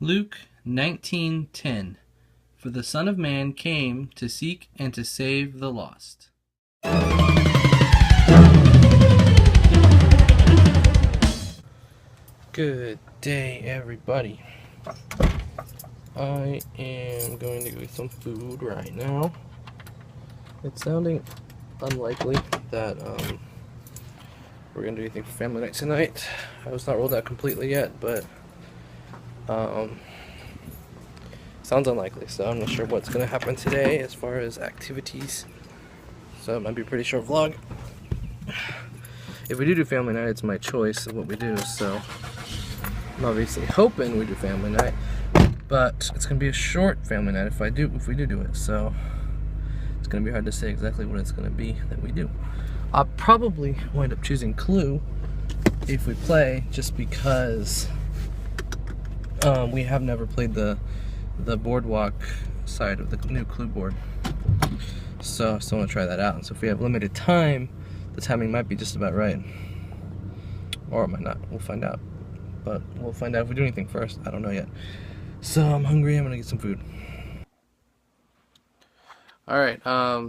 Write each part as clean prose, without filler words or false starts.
Luke 19:10. For the Son of Man came to seek and to save the lost. Good day, everybody. I am going to go eat some food right now. It's sounding unlikely that we're going to do anything for family night tonight. I was not ruled out completely yet, but sounds unlikely, so I'm not sure what's going to happen today as far as activities. So it might be a pretty short vlog. If we do family night, it's my choice of what we do, so I'm obviously hoping we do family night, but it's gonna be a short family night if we do it. So it's gonna be hard to say exactly what it's gonna be that we do. I'll probably wind up choosing Clue if we play, just because we have never played the boardwalk side of the new Clue board. So I still want to try that out. And so if we have limited time, the timing might be just about right, or it might not. We'll find out. But we'll find out if we do anything first. I don't know yet. So I'm hungry. I'm gonna get some food. All right.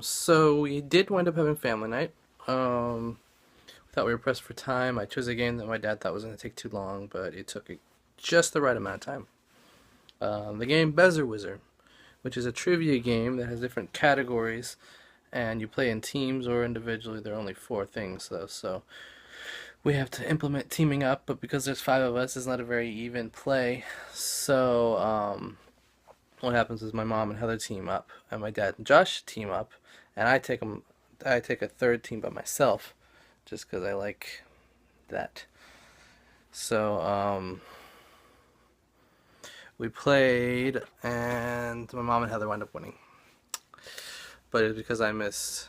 So we did wind up having family night. Thought we were pressed for time. I chose a game that my dad thought was gonna take too long, but it took just the right amount of time. The game Bezzerwizzer, which is a trivia game that has different categories, and you play in teams or individually. There are only 4 things though, so we have to implement teaming up, but because there's 5 of us, it's not a very even play. So what happens is my mom and Heather team up, and my dad and Josh team up, and I take a third team by myself, just because I like that. So we played, and my mom and Heather wound up winning. But it's because I missed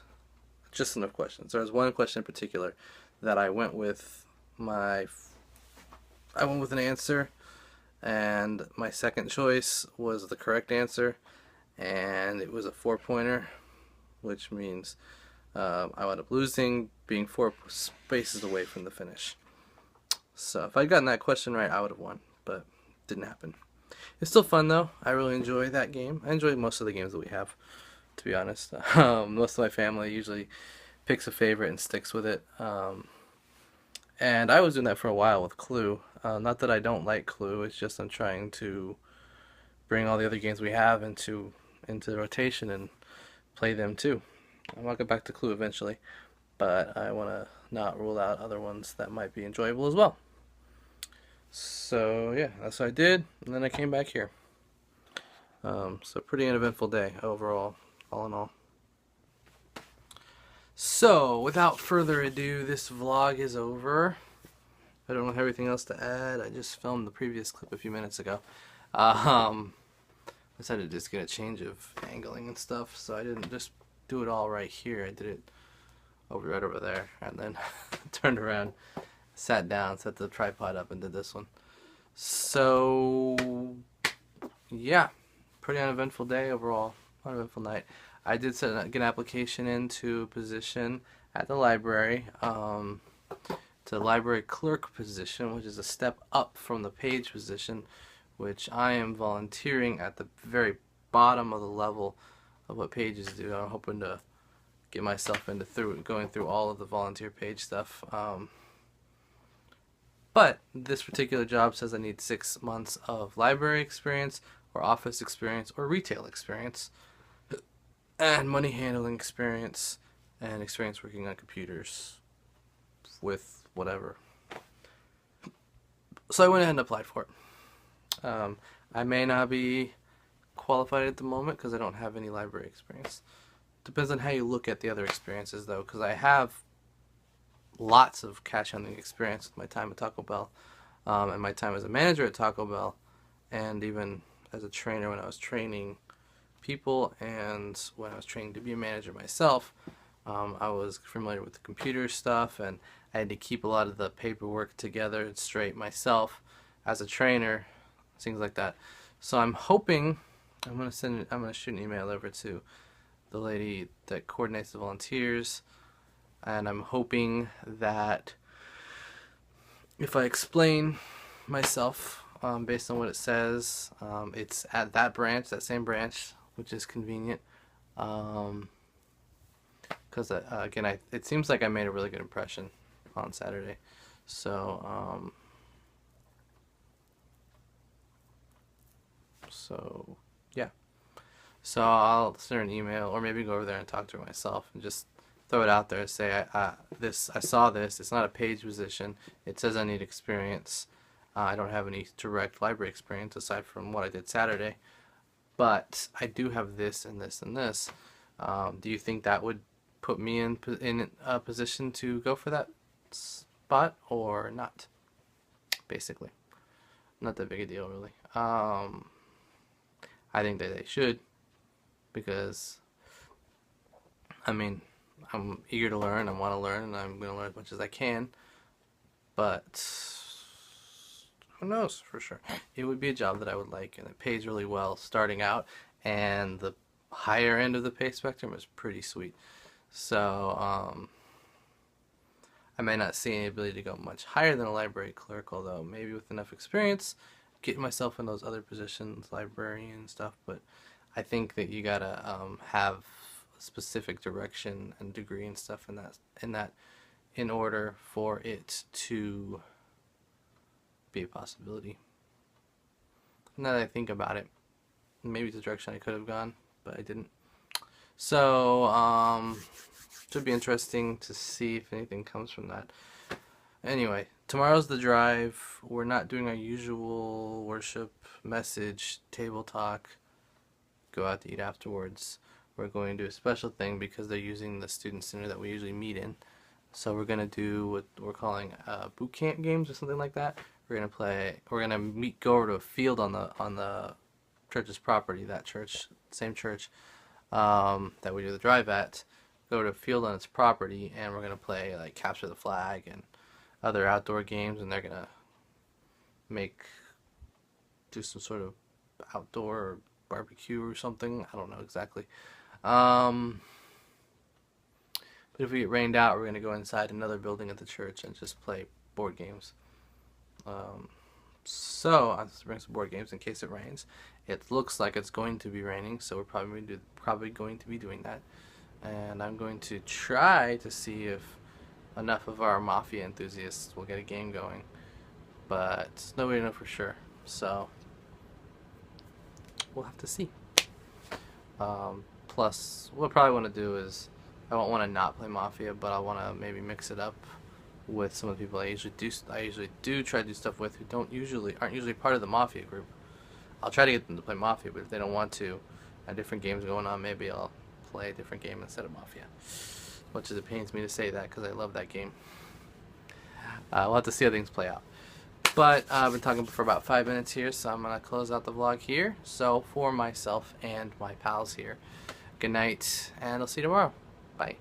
just enough questions. There was one question in particular that I went with an answer, and my second choice was the correct answer, and it was a 4-pointer, which means I wound up losing, being 4 spaces away from the finish. So if I'd gotten that question right, I would have won, but it didn't happen. It's still fun though. I really enjoy that game. I enjoy most of the games that we have, to be honest. Most of my family usually picks a favorite and sticks with it. And I was doing that for a while with Clue. Not that I don't like Clue, it's just I'm trying to bring all the other games we have into rotation and play them too. I'll get back to Clue eventually, but I want to not rule out other ones that might be enjoyable as well. So yeah, that's what I did, and then I came back here. So pretty uneventful day overall, all in all. So without further ado, this vlog is over. I don't have everything else to add. I just filmed the previous clip a few minutes ago. I decided to just get a change of angling and stuff, so I didn't just do it all right here. I did it right over there, and then turned around, sat down, set the tripod up, and did this one. So yeah, pretty uneventful day overall. Uneventful night. I did get an application into a position at the library, to library clerk position, which is a step up from the page position, which I am volunteering at the very bottom of the level of what pages do. I'm hoping to get myself into going through all of the volunteer page stuff. But this particular job says I need 6 months of library experience, or office experience, or retail experience, and money handling experience, and experience working on computers with whatever. So I went ahead and applied for it. I may not be qualified at the moment because I don't have any library experience. Depends on how you look at the other experiences though, because I have lots of cash handling experience with my time at Taco Bell, and my time as a manager at Taco Bell, and even as a trainer when I was training people, and when I was training to be a manager myself. I was familiar with the computer stuff, and I had to keep a lot of the paperwork together and straight myself as a trainer, things like that. So I'm hoping I'm gonna shoot an email over to the lady that coordinates the volunteers, and I'm hoping that if I explain myself based on what it says. It's at that branch, that same branch, which is convenient. Because again, it seems like I made a really good impression on Saturday. So, yeah. So I'll send her an email, or maybe go over there and talk to her myself, and just throw it out there and say, I saw this. It's not a paid position. It says I need experience. I don't have any direct library experience aside from what I did Saturday, but I do have this and this and this. Do you think that would put me in a position to go for that spot or not? Basically, not that big a deal, really. I think that they should, because I mean, I'm eager to learn, I want to learn, and I'm going to learn as much as I can, but who knows for sure. It would be a job that I would like, and it pays really well starting out, and the higher end of the pay spectrum is pretty sweet. So I may not see any ability to go much higher than a library clerk, although maybe with enough experience, get myself in those other positions, librarian stuff. But I think that you gotta have specific direction and degree and stuff in that in order for it to be a possibility. Now that I think about it, maybe it's the direction I could have gone, but I didn't. So should be interesting to see if anything comes from that. Anyway, tomorrow's the drive. We're not doing our usual worship, message, table talk, go out to eat afterwards. We're going to do a special thing because they're using the student center that we usually meet in. So we're going to do what we're calling boot camp games or something like that. We're going to play, we're going to go over to a field on the church's property, that church, same church that we do the drive at. Go to a field on its property, and we're going to play like capture the flag and other outdoor games, and they're going to do some sort of outdoor barbecue or something. I don't know exactly. But if we get rained out, we're going to go inside another building at the church and just play board games. So I'll just bring some board games in case it rains. It looks like it's going to be raining, so we're probably going to be doing that. And I'm going to try to see if enough of our Mafia enthusiasts will get a game going, but nobody knows for sure, so we'll have to see. Plus, what I probably want to do is, I won't want to not play Mafia, but I want to maybe mix it up with some of the people I usually do try to do stuff with who aren't usually part of the Mafia group. I'll try to get them to play Mafia, but if they don't want to, have different games going on, maybe I'll play a different game instead of Mafia. As much as it pains me to say that, because I love that game. We'll have to see how things play out. But I've been talking for about 5 minutes here, so I'm going to close out the vlog here. So for myself and my pals here, good night, and I'll see you tomorrow. Bye.